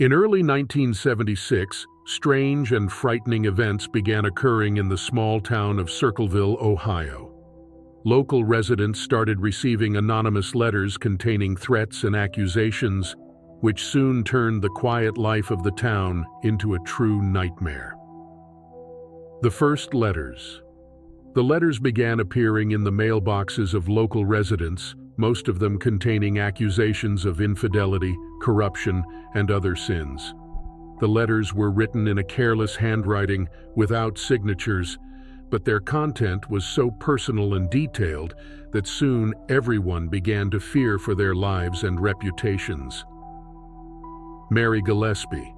In early 1976, strange and frightening events began occurring in the small town of Circleville, Ohio. Local residents started receiving anonymous letters containing threats and accusations, which soon turned the quiet life of the town into a true nightmare. The first letters. The letters began appearing in the mailboxes of local residents, most of them containing accusations of infidelity, corruption, and other sins. The letters were written in a careless handwriting, without signatures, but their content was so personal and detailed that soon everyone began to fear for their lives and reputations. Mary Gillespie.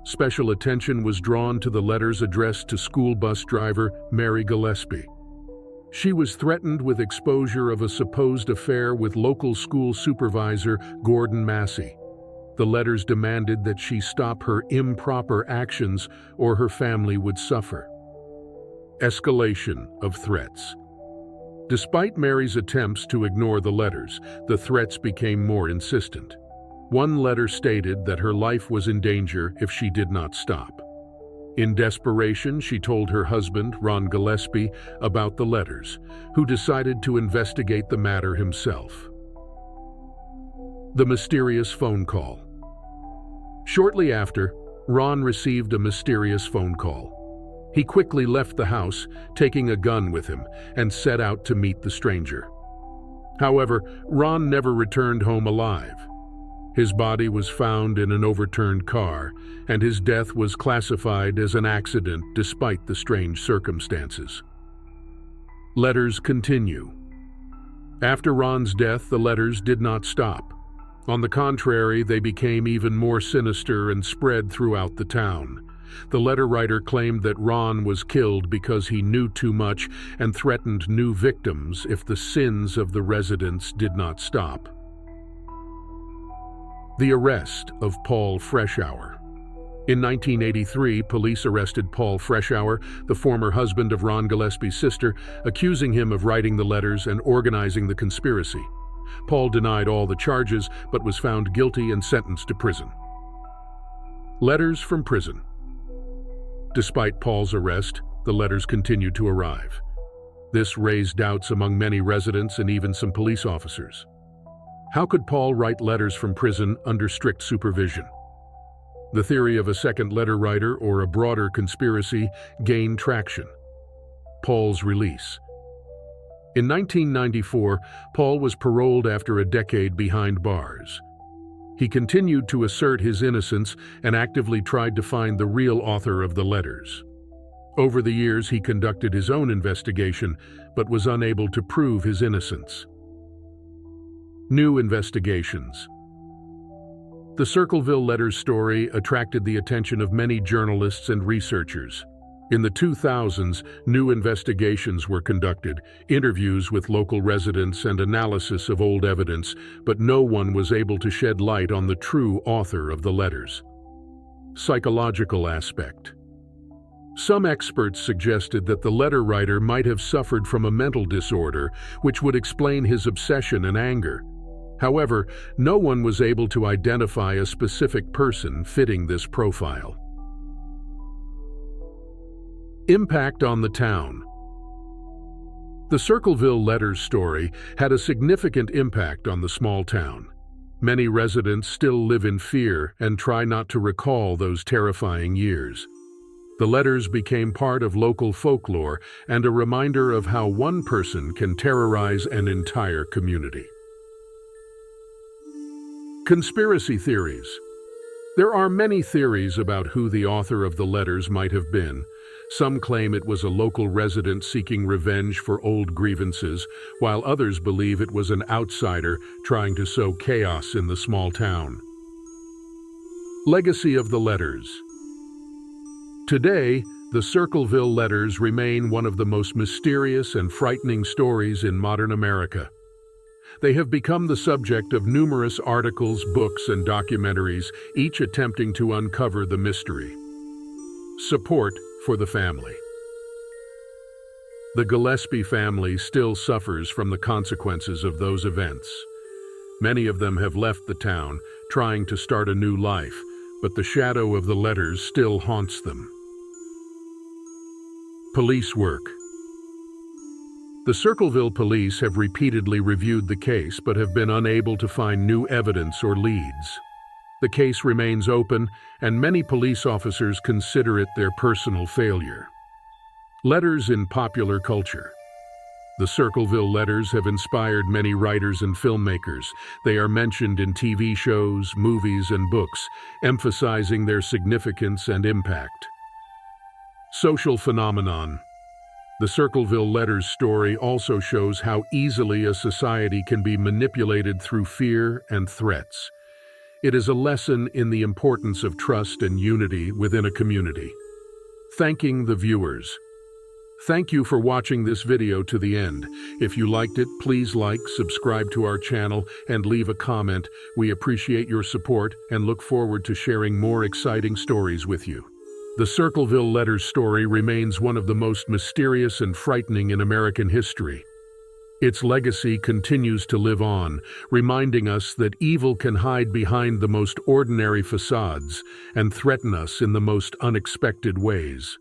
Special attention was drawn to the letters addressed to school bus driver Mary Gillespie. She was threatened with exposure of a supposed affair with local school supervisor Gordon Massey. The letters demanded that she stop her improper actions or her family would suffer. Escalation of threats. Despite Mary's attempts to ignore the letters, the threats became more insistent. One letter stated that her life was in danger if she did not stop. In desperation, she told her husband, Ron Gillespie, about the letters, who decided to investigate the matter himself. The mysterious phone call. Shortly after, Ron received a mysterious phone call. He quickly left the house, taking a gun with him, and set out to meet the stranger. However, Ron never returned home alive. His body was found in an overturned car, and his death was classified as an accident despite the strange circumstances. Letters continue. After Ron's death, the letters did not stop. On the contrary, they became even more sinister and spread throughout the town. The letter writer claimed that Ron was killed because he knew too much and threatened new victims if the sins of the residents did not stop. The arrest of Paul Freshour. In 1983, police arrested Paul Freshour, the former husband of Ron Gillespie's sister, accusing him of writing the letters and organizing the conspiracy. Paul denied all the charges, but was found guilty and sentenced to prison. Letters from prison. Despite Paul's arrest, the letters continued to arrive. This raised doubts among many residents and even some police officers. How could Paul write letters from prison under strict supervision? The theory of a second letter writer or a broader conspiracy gained traction. Paul's release. In 1994, Paul was paroled after a decade behind bars. He continued to assert his innocence and actively tried to find the real author of the letters. Over the years, he conducted his own investigation, but was unable to prove his innocence. New investigations. The Circleville letters story attracted the attention of many journalists and researchers. In the 2000s, new investigations were conducted, interviews with local residents and analysis of old evidence, but no one was able to shed light on the true author of the letters. Psychological aspect. Some experts suggested that the letter writer might have suffered from a mental disorder, which would explain his obsession and anger. However, no one was able to identify a specific person fitting this profile. Impact on the town. The Circleville letters story had a significant impact on the small town. Many residents still live in fear and try not to recall those terrifying years. The letters became part of local folklore and a reminder of how one person can terrorize an entire community. Conspiracy theories. There are many theories about who the author of the letters might have been. Some claim it was a local resident seeking revenge for old grievances, while others believe it was an outsider trying to sow chaos in the small town. Legacy of the letters. Today, the Circleville letters remain one of the most mysterious and frightening stories in modern America. They have become the subject of numerous articles, books, and documentaries, each attempting to uncover the mystery. Support for the family. The Gillespie family still suffers from the consequences of those events. Many of them have left the town, trying to start a new life, but the shadow of the letters still haunts them. Police work. The Circleville police have repeatedly reviewed the case but have been unable to find new evidence or leads. The case remains open, and many police officers consider it their personal failure. Letters in popular culture. The Circleville letters have inspired many writers and filmmakers. They are mentioned in TV shows, movies, and books, emphasizing their significance and impact. Social phenomenon. The Circleville letters story also shows how easily a society can be manipulated through fear and threats. It is a lesson in the importance of trust and unity within a community. Thanking the viewers. Thank you for watching this video to the end. If you liked it, please like, subscribe to our channel, and leave a comment. We appreciate your support and look forward to sharing more exciting stories with you. The Circleville letters story remains one of the most mysterious and frightening in American history. Its legacy continues to live on, reminding us that evil can hide behind the most ordinary facades and threaten us in the most unexpected ways.